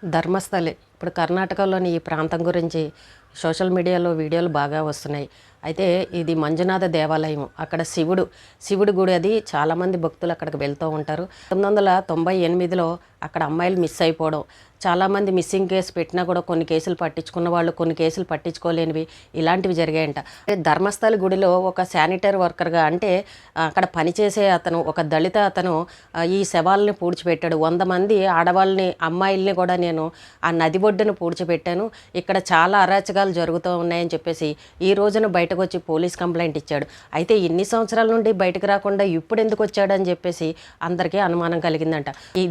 ధర్మస్థలి ఇప్పుడు కర్ణాటకలోని ఈ ప్రాంతం గురించి సోషల్ మీడియాలో వీడియోలు బాగా వస్తున్నాయి. అయితే ఇది మంజునాథ దేవాలయం. అక్కడ శివుడు గుడి. అది చాలామంది భక్తులు అక్కడికి వెళ్తూ ఉంటారు. 1998లో అక్కడ అమ్మాయిలు మిస్ అయిపోవడం, చాలామంది మిస్సింగ్ కేసు పెట్టినా కూడా కొన్ని కేసులు పట్టించుకున్న వాళ్ళు, కొన్ని కేసులు పట్టించుకోలేనివి, ఇలాంటివి జరిగాయంట. ధర్మస్థలి గుడిలో ఒక శానిటరీ వర్కర్గా, అంటే అక్కడ పనిచేసే అతను, ఒక దళిత అతను ఈ శవాలని పూడ్చిపెట్టాడు. 100 మంది ఆడవాళ్ళని, అమ్మాయిల్ని కూడా నేను ఆ నది ఒడ్డును పూడ్చిపెట్టాను, ఇక్కడ చాలా అరాచకాలు జరుగుతూ ఉన్నాయని చెప్పేసి ఈ రోజున బయటకు వచ్చి పోలీస్ కంప్లైంట్ ఇచ్చాడు. అయితే ఇన్ని సంవత్సరాల నుండి బయటకు రాకుండా ఇప్పుడు ఎందుకు వచ్చాడని చెప్పేసి అందరికీ అనుమానం కలిగిందంట.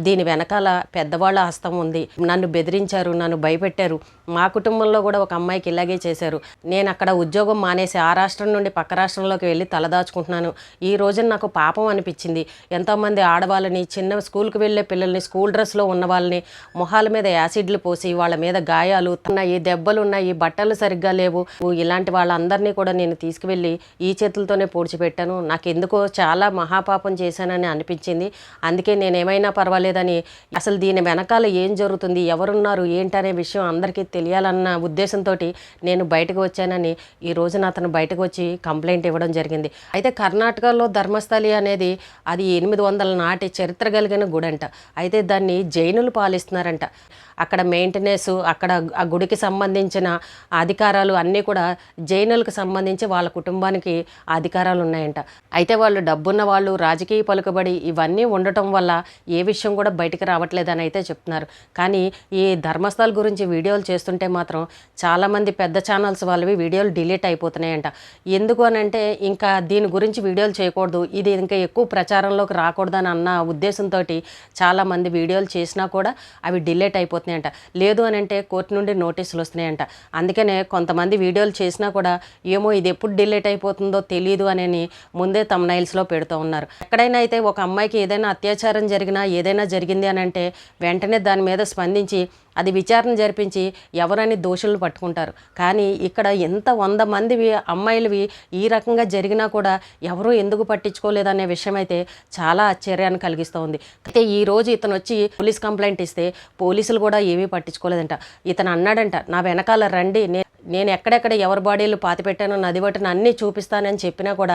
దీని వెనకాల పెద్దవాళ్ళ హస్తం ఉంది. నన్ను బెదిరించారు, నన్ను భయపెట్టారు, మా కుటుంబంలో కూడా ఒక అమ్మాయికి ఇలాగే చేశారు, నేను అక్కడ ఉద్యోగం మానేసి ఆ రాష్ట్రం నుండి పక్క రాష్ట్రంలోకి వెళ్ళి తలదాచుకుంటున్నాను, ఈ రోజున నాకు పాపం అనిపించింది, ఎంతోమంది ఆడవాళ్ళని, చిన్న స్కూల్కి వెళ్ళే పిల్లల్ని, స్కూల్ డ్రెస్లో ఉన్న వాళ్ళని మొహాల మీద యాసిడ్లు పోసి వాళ్ళ మీద గాయాలు ఉన్నాయి, దెబ్బలు ఉన్నాయి, బట్టలు సరిగ్గా లేవు, ఇలాంటి వాళ్ళందరినీ కూడా నేను తీసుకువెళ్ళి ఈ చేతులతోనే పూడ్చిపెట్టాను, నాకు ఎందుకో చాలా మహాపాపం చేశానని అనిపించింది, అందుకే నేనేమైనా పర్వాలేదని, అసలు దీని వెనకాల ఏం జరుగుతుంది, ఎవరున్నారు ఏంటనే విషయం అందరికీ తెలియాలన్న ఉద్దేశంతో నేను బయటకు వచ్చానని ఈ రోజున అతను బయటకు వచ్చి కంప్లైంట్ ఇవ్వడం జరిగింది. అయితే కర్ణాటకలో ధర్మస్థలి అనేది అది 800 నాటి చరిత్ర కలిగిన గుడి అంట. అయితే దాన్ని జైనులు పాలిస్తున్నారంట. అక్కడ మెయింటెనెన్స్, అక్కడ ఆ గుడికి సంబంధించిన అధికారాలు అన్నీ కూడా జైనులకు సంబంధించి వాళ్ళ కుటుంబానికి అధికారాలు ఉన్నాయంట. అయితే వాళ్ళు డబ్బున్న వాళ్ళు, రాజకీయ పలుకుబడి ఇవన్నీ ఉండటం వల్ల ఏ విషయం కూడా బయటకు రావట్లేదని అయితే చెప్తున్నారు. కానీ ఈ ధర్మస్థల గురించి వీడియోలు చేస్తుంటే మాత్రం చాలామంది పెద్ద ఛానల్స్ వాళ్ళవి వీడియోలు డిలీట్ అయిపోతున్నాయంట. ఎందుకు అనంటే ఇంకా దీని గురించి వీడియోలు చేయకూడదు, ఇది ఇంకా ఎక్కువ ప్రచారంలోకి రాకూడదని అన్న ఉద్దేశంతో చాలామంది వీడియోలు చేసినా కూడా అవి డిలీట్ అయిపోతున్నాయి అంట. లేదు అని అంటే కోర్టు నుండి నోటీసులు వస్తున్నాయంట. అందుకనే కొంతమంది వీడియోలు చేసినా కూడా ఏమో ఇది ఎప్పుడు డిలీట్ అయిపోతుందో తెలియదు అని ముందే తమ్నైల్స్లో పెడుతూ ఉన్నారు. ఎక్కడైనా అయితే ఒక అమ్మాయికి ఏదైనా అత్యాచారం జరిగినా, ఏదైనా జరిగింది అని అంటే వెంటనే దాని మీద స్పందించి అది విచారణ జరిపించి ఎవరని దోషులను పట్టుకుంటారు. కానీ ఇక్కడ ఎంత 100 మందివి అమ్మాయిలవి ఈ రకంగా జరిగినా కూడా ఎవరూ ఎందుకు పట్టించుకోలేదనే విషయం అయితే చాలా ఆశ్చర్యాన్ని కలిగిస్తోంది. అయితే ఈరోజు ఇతను వచ్చి పోలీస్ కంప్లైంట్ ఇస్తే పోలీసులు కూడా ఏమీ పట్టించుకోలేదంట. ఇతను అన్నాడంట, నా వెనకాల రండి, నేను ఎక్కడెక్కడ ఎవరి బాడీలు పాతిపెట్టానో నది బట్టను అన్నీ చూపిస్తానని చెప్పినా కూడా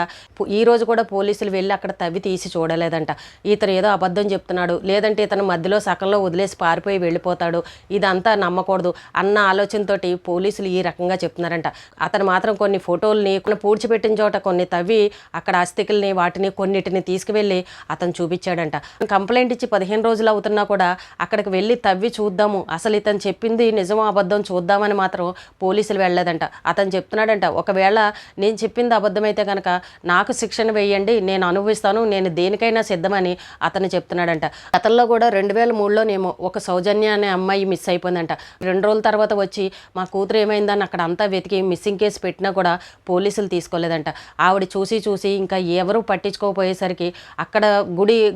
ఈరోజు కూడా పోలీసులు వెళ్ళి అక్కడ తవ్వి తీసి చూడలేదంట. ఇతను ఏదో అబద్ధం చెప్తున్నాడు, లేదంటే ఇతను మధ్యలో సకంలో వదిలేసి పారిపోయి వెళ్ళిపోతాడు, ఇదంతా నమ్మకూడదు అన్న ఆలోచనతో పోలీసులు ఈ రకంగా చెప్తున్నారంట. అతను మాత్రం కొన్ని ఫోటోల్ని పూడ్చిపెట్టిన చోట కొన్ని తవ్వి అక్కడ అస్థికల్ని వాటిని కొన్నిటిని తీసుకువెళ్ళి అతను చూపించాడంట. కంప్లైంట్ ఇచ్చి 15 రోజులు అవుతున్నా కూడా అక్కడికి వెళ్ళి తవ్వి చూద్దాము, అసలు ఇతను చెప్పింది నిజమో అబద్ధం చూద్దామని మాత్రం పోలీసులు వెళ్ళలేదంట. అతను చెప్తున్నాడంట, ఒకవేళ నేను చెప్పింది అబద్ధమైతే కనుక నాకు శిక్షణ వేయండి, నేను అనుభవిస్తాను, నేను దేనికైనా సిద్ధమని అతను చెప్తున్నాడంట. గతంలో కూడా 2003లోనేమో ఒక సౌజన్య అనే అమ్మాయి మిస్ అయిపోయిందంట. 2 రోజుల తర్వాత వచ్చి మా కూతురు ఏమైందని అక్కడ అంతా వెతికి మిస్సింగ్ కేసు పెట్టినా కూడా పోలీసులు తీసుకోలేదంట. ఆవిడ చూసి ఇంకా ఎవరూ పట్టించుకోకపోయేసరికి అక్కడ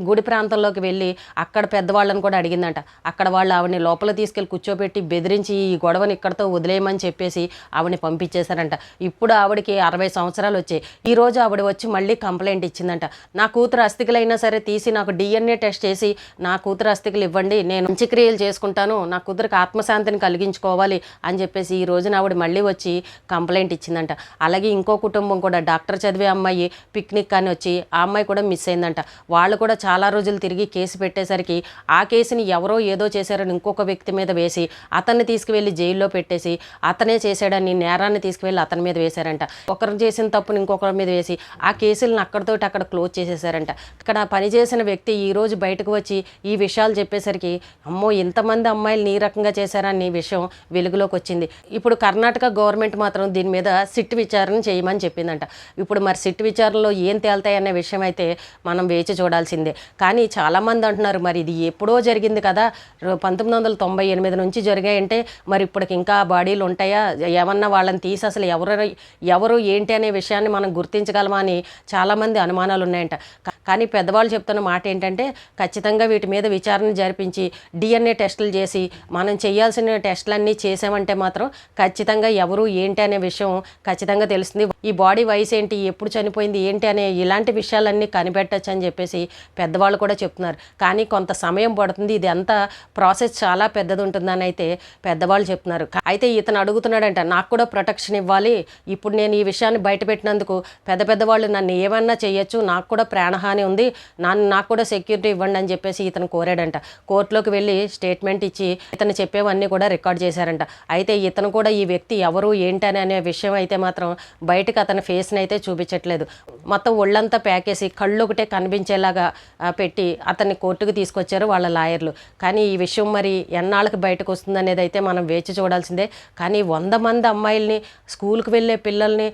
గుడి ప్రాంతంలోకి వెళ్ళి అక్కడ పెద్దవాళ్ళని కూడా అడిగిందంట. అక్కడ వాళ్ళు ఆవిడని లోపల తీసుకెళ్ళి కూర్చోబెట్టి బెదిరించి ఈ గొడవని ఇక్కడతో వదిలేయమని చెప్పేసి ఆవిడని పంపించేశారంట. ఇప్పుడు ఆవిడకి 60 సంవత్సరాలు వచ్చాయి. ఈరోజు ఆవిడ వచ్చి మళ్ళీ కంప్లైంట్ ఇచ్చిందంట. నా కూతురు అస్థికలైనా సరే తీసి నాకు DNA టెస్ట్ చేసి నా కూతురు అస్థికలు ఇవ్వండి, నేను అంత్యక్రియలు చేసుకుంటాను, నా కూతురికి ఆత్మశాంతిని కలిగించుకోవాలి అని చెప్పేసి ఈ రోజున ఆవిడ మళ్ళీ వచ్చి కంప్లైంట్ ఇచ్చిందంట. అలాగే ఇంకో కుటుంబం కూడా డాక్టర్ చదివే అమ్మాయి పిక్నిక్ అని వచ్చి ఆ అమ్మాయి కూడా మిస్ అయిందంట. వాళ్ళు కూడా చాలా రోజులు తిరిగి కేసు పెట్టేసరికి ఆ కేసుని ఎవరో ఏదో చేశారని ఇంకొక వ్యక్తి మీద వేసి అతన్ని తీసుకువెళ్ళి జైల్లో పెట్టేసి అతనే చేశాడని నేరాన్ని తీసుకువెళ్ళి అతని మీద వేశారంట. ఒకరు చేసిన తప్పుని ఇంకొకరి మీద వేసి ఆ కేసులను అక్కడితోటి అక్కడ క్లోజ్ చేసేసారంట. ఇక్కడ పనిచేసిన వ్యక్తి ఈరోజు బయటకు వచ్చి ఈ విషయాలు చెప్పేసరికి అమ్మో ఇంతమంది అమ్మాయిలు ఈ రకంగా చేశారని విషయం వెలుగులోకి వచ్చింది. ఇప్పుడు కర్ణాటక గవర్నమెంట్ మాత్రం దీని మీద సిట్ విచారణ చేయమని చెప్పిందంట. ఇప్పుడు మరి సిట్ విచారణలో ఏం తేల్తాయనే విషయం అయితే మనం వేచి చూడాల్సిందే. కానీ చాలామంది అంటున్నారు, మరి ఇది ఎప్పుడో జరిగింది కదా, 1998 నుంచి జరిగాయంటే మరి ఇప్పటికి ఇంకా బాడీలు ఉంటాయా, ఏమన్నా వాళ్ళని తీసి అసలు ఎవరు ఏంటి అనే విషయాన్ని మనం గుర్తించగలమా అని చాలామంది అనుమానాలు ఉన్నాయంట. కానీ పెద్దవాళ్ళు చెప్తున్న మాట ఏంటంటే ఖచ్చితంగా వీటి మీద విచారణ జరిపించి DNA టెస్టులు చేసి మనం చేయాల్సిన టెస్టులన్నీ చేసామంటే మాత్రం ఖచ్చితంగా ఎవరు ఏంటి అనే విషయం ఖచ్చితంగా తెలుస్తుంది. ఈ బాడీ వయసు ఏంటి, ఎప్పుడు చనిపోయింది ఏంటి అనే ఇలాంటి విషయాలన్నీ కనిపెట్టచ్చు అని చెప్పేసి పెద్దవాళ్ళు కూడా చెప్తున్నారు. కానీ కొంత సమయం పడుతుంది, ఇది అంతా ప్రాసెస్ చాలా పెద్దది ఉంటుందని అయితే పెద్దవాళ్ళు చెప్తున్నారు. అయితే ఇతను అడుగుతున్నాడంట, నాకు కూడా ప్రొటెక్షన్ ఇవ్వాలి, ఇప్పుడు నేను ఈ విషయాన్ని బయటపెట్టినందుకు పెద్దవాళ్ళు నన్ను ఏమన్నా చేయొచ్చు, నాకు కూడా ప్రాణహాని ఉంది, నాకు కూడా సెక్యూరిటీ ఇవ్వండి అని చెప్పేసి ఇతను కోరాడంట. కోర్టులోకి వెళ్ళి స్టేట్మెంట్ ఇచ్చి ఇతను చెప్పేవన్నీ కూడా రికార్డ్ చేశారంట. అయితే ఇతను కూడా ఈ వ్యక్తి ఎవరు ఏంటని అనే విషయం అయితే మాత్రం బయటకు అతని ఫేస్ని అయితే చూపించట్లేదు. మొత్తం ఒళ్ళంతా ప్యాకేసి కళ్ళు ఒకటే కనిపించేలాగా పెట్టి అతన్ని కోర్టుకు తీసుకొచ్చారు వాళ్ళ లాయర్లు. కానీ ఈ విషయం మరి ఎన్నాళ్ళకి బయటకు వస్తుంది అనేది అయితే మనం వేచి చూడాల్సిందే. కానీ 100 మంది అమ్మాయిల్ని, స్కూల్కి వెళ్ళే పిల్లల్ని,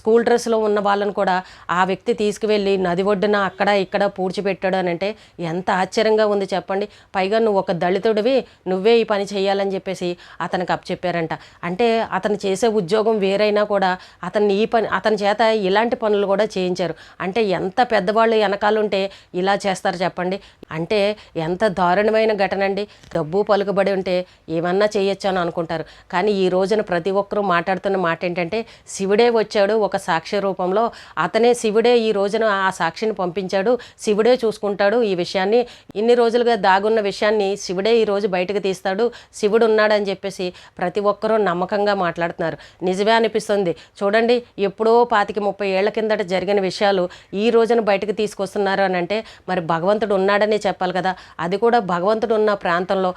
స్కూల్ డ్రెస్లో ఉన్న వాళ్ళని కూడా ఆ వ్యక్తి తీసుకువెళ్ళి నది ఒడ్డున అక్కడ ఇక్కడ పూడ్చిపెట్టాడు అని అంటే ఎంత ఆశ్చర్యంగా ఉంది చెప్పండి. పైగా నువ్వు ఒక దళితుడివి, నువ్వే ఈ పని చేయాలని చెప్పేసి అతనికి అప్పచెప్పారంట. అంటే అతను చేసే ఉద్యోగం వేరైనా కూడా అతని చేత ఇలాంటి పనులు కూడా చేయించారు. అంటే ఎంత పెద్దవాళ్ళు వెనకాలంటే ఇలా చేస్తారు చెప్పండి. అంటే ఎంత దారుణమైన ఘటన అండి. డబ్బు పలుకుబడి ఉంటే ఏమన్నా చేయొచ్చు అని అనుకుంటారు. కానీ ఈ రోజున ప్రతి ఒక్కరూ మాట్లాడుతున్న మాట ఏంటంటే శివుడే వచ్చాడు ఒక సాక్షి రూపంలో, అతనే శివుడే ఈ రోజున ఆ సాక్షిని పంపించాడు, శివుడే చూసుకుంటాడు ఈ విషయాన్ని, ఇన్ని రోజులుగా దాగున్న విషయాన్ని శివుడే ఈరోజు బయటకు తీస్తాడు, శివుడు ఉన్నాడని చెప్పేసి ప్రతి ఒక్కరూ నమ్మకంగా మాట్లాడుతున్నారు. నిజమే అనిపిస్తుంది. చూడండి, ఎప్పుడో 25-30 ఏళ్ల కిందట జరిగిన విషయాలు ఈ రోజున బయటకు తీసుకొస్తున్నారు అని అంటే మరి భగవంతుడు ఉన్నాడనే చెప్పాలి కదా. అది కూడా భగవంతుడు ఉన్న ప్రాంతంలో,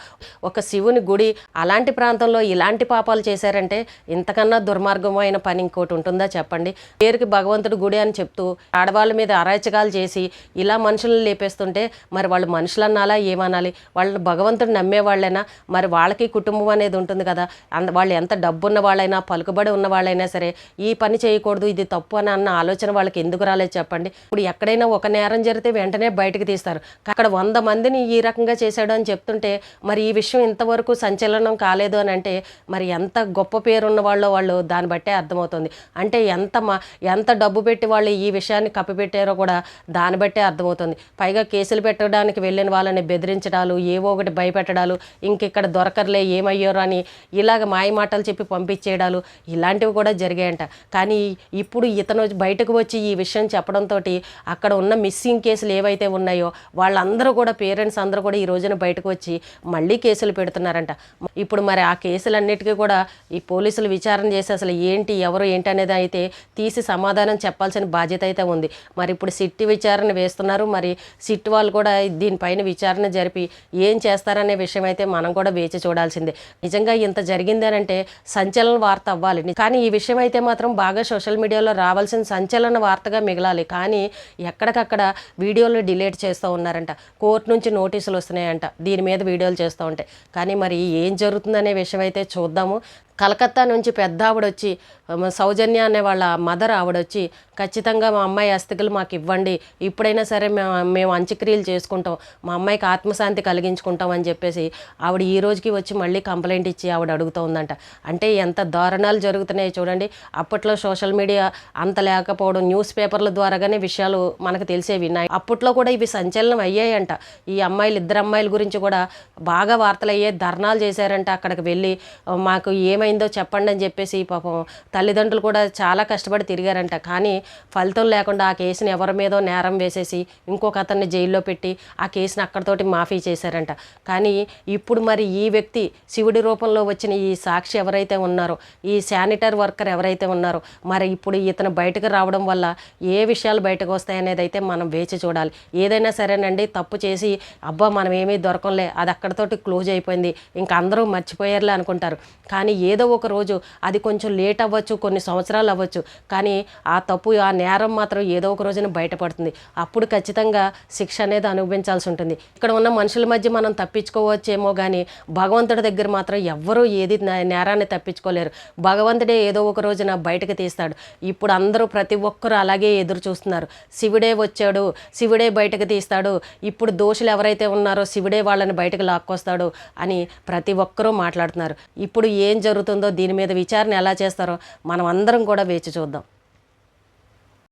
ఒక శివుని గుడి అలాంటి ప్రాంతంలో ఇలాంటి పాపాలు చేశారంటే ఇంతకన్నా దుర్మార్గమైన పని ఇంకోటి ఉంటుందా చెప్పండి. పేరుకి భగవంతుడు గుడి అని చెప్తూ ఆడవాళ్ళ మీద అరాచకాలు చేసి ఇలా మనుషులను లేపేస్తుంటే మరి వాళ్ళు మనుషులన్నాలా ఏమనాలి? వాళ్ళని భగవంతుడు నమ్మేవాళ్ళైనా మరి వాళ్ళకి కుటుంబం అనేది ఉంటుంది కదా. వాళ్ళు ఎంత డబ్బు ఉన్న వాళ్ళైనా, పలుకుబడి ఉన్న వాళ్ళైనా సరే ఈ పని చేయకూడదు, ఇది తప్పు అని అన్న ఆలోచన వాళ్ళకి ఎందుకు రాలేదు చెప్పండి. ఇప్పుడు ఎక్కడైనా ఒక నేరం జరిగితే వెంటనే బయటకు తీస్తారు. అక్కడ 100 మందిని ఈ రకంగా చేశాడు అని చెప్తుంటే మరి ఈ విషయం ఇంతవరకు సంచలనం కాలేదు అని అంటే మరి ఎంత గొప్ప పేరున్న వాళ్ళు దాన్ని బట్టే అర్థమవుతుంది. అంటే ఎంత డబ్బు పెట్టి వాళ్ళు ఈ విషయాన్ని కప్పిపెట్టారో కూడా దాన్ని బట్టే అర్థమవుతుంది. పైగా కేసులు పెట్టడానికి వెళ్ళిన వాళ్ళని బెదిరించడాలు, ఏవో ఒకటి భయపెట్టడాలు, ఇంకెక్కడ దొరకర్లే ఏమయ్యారో అని ఇలాగ మాయ మాటలు చెప్పి పంపించేయడాలు ఇలాంటివి కూడా జరిగాయంట. కానీ ఇప్పుడు ఇతను బయటకు వచ్చి ఈ విషయం చెప్పడంతో అక్కడ ఉన్న మిస్సింగ్ కేసులు ఏవైతే ఉన్నాయో వాళ్ళందరూ కూడా, పేరెంట్స్ అందరూ కూడా ఈ రోజున బయటకు వచ్చి మళ్ళీ కేసులు పెడుతున్నారంట. ఇప్పుడు మరి ఆ కేసులన్నిటికీ కూడా ఈ పోలీసులు విచారణ చేసి అసలు ఎవరు ఏంటి అనేది అయితే తీసి సమాధానం చెప్పాల్సిన బాధ్యత అయితే ఉంది. మరి ఇప్పుడు సిట్ విచారణ వేస్తున్నారు. మరి సిట్ వాళ్ళు కూడా దీనిపైన విచారణ జరిపి ఏం చేస్తారనే విషయం అయితే మనం కూడా వేచి చూడాల్సిందే. నిజంగా ఇంత జరిగిందనంటే సంచలన వార్త అవ్వాలి. కానీ ఈ విషయం అయితే మాత్రం బాగా సోషల్ మీడియాలో రావాల్సిన సంచలన వార్తగా మిగలాలి. కానీ ఎక్కడికక్కడ వీడియోలు డిలీట్ చేస్తూ ఉన్నారంట. కోర్టు నుంచి నోటీసులు వస్తున్నాయంట దీని మీద వీడియోలు చేస్తూ ఉంటాయి. కానీ మరి ఏం జరుగుతుందనే విషయం అయితే చూద్దాము. కలకత్తా నుంచి పెద్ద ఆవిడొచ్చి, సౌజన్య అనే వాళ్ళ మదర్ ఆవిడొచ్చి ఖచ్చితంగా మా అమ్మాయి అస్థికలు మాకు ఇవ్వండి, ఇప్పుడైనా సరే మేము అంత్యక్రియలు చేసుకుంటాం, మా అమ్మాయికి ఆత్మశాంతి కలిగించుకుంటాం అని చెప్పేసి ఆవిడ ఈ రోజుకి వచ్చి మళ్ళీ కంప్లైంట్ ఇచ్చి ఆవిడ అడుగుతూ ఉందంట. అంటే ఎంత దారుణాలు జరుగుతున్నాయి చూడండి. అప్పట్లో సోషల్ మీడియా అంత లేకపోవడం, న్యూస్ పేపర్ల ద్వారాగానే విషయాలు మనకు తెలిసేవి. అప్పట్లో కూడా ఇవి సంచలనం అయ్యాయంట. ఈ ఇద్దరు అమ్మాయిల గురించి కూడా బాగా వార్తలు అయ్యాయి. ధర్నాలు చేశారంట. అక్కడికి వెళ్ళి మాకు ఏమైందో చెప్పండి అని చెప్పేసి పాపం తల్లిదండ్రులు కూడా చాలా కష్టపడి తిరిగారంట. కానీ ఫలితం లేకుండా ఆ కేసుని ఎవరి మీదో నేరం వేసేసి ఇంకొక అతన్ని జైల్లో పెట్టి ఆ కేసుని అక్కడితోటి మాఫీ చేశారంట. కానీ ఇప్పుడు మరి ఈ వ్యక్తి శివుడి రూపంలో వచ్చిన ఈ సాక్షి ఎవరైతే ఉన్నారో, ఈ శానిటరీ వర్కర్ ఎవరైతే ఉన్నారో, మరి ఇప్పుడు ఇతను బయటకు రావడం వల్ల ఏ విషయాలు బయటకు వస్తాయనేది అయితే మనం వేచి చూడాలి. ఏదైనా సరేనండి, తప్పు చేసి అబ్బా మనం ఏమీ దొరకంలే, అది అక్కడితోటి క్లోజ్ అయిపోయింది, ఇంకా అందరూ మర్చిపోయారులే అనుకుంటారు. కానీ ఏదో ఒక రోజు అది కొంచెం లేట్ అవ్వచ్చు, కొన్ని సంవత్సరాలు అవ్వచ్చు, కానీ ఆ తప్పు, ఆ నేరం మాత్రం ఏదో ఒక రోజున బయటపడుతుంది. అప్పుడు ఖచ్చితంగా శిక్ష అనేది అనుభవించాల్సి ఉంటుంది. ఇక్కడ ఉన్న మనుషుల మధ్య మనం తప్పించుకోవచ్చేమో కానీ భగవంతుడి దగ్గర మాత్రం ఎవ్వరూ ఏది నేరాన్ని తప్పించుకోలేరు. భగవంతుడే ఏదో ఒక రోజున బయటకు తీస్తాడు. ఇప్పుడు అందరూ ప్రతి ఒక్కరూ అలాగే ఎదురు చూస్తున్నారు. శివుడే వచ్చాడు, శివుడే బయటకు తీస్తాడు, ఇప్పుడు దోషులు ఎవరైతే ఉన్నారో శివుడే వాళ్ళని బయటకు లాక్కొస్తాడు అని ప్రతి ఒక్కరూ మాట్లాడుతున్నారు. ఇప్పుడు ఏం జరుగుతుంది జరుగుతుందో, దీని మీద విచారణ ఎలా చేస్తారో మనం అందరం కూడా వేచి చూద్దాం.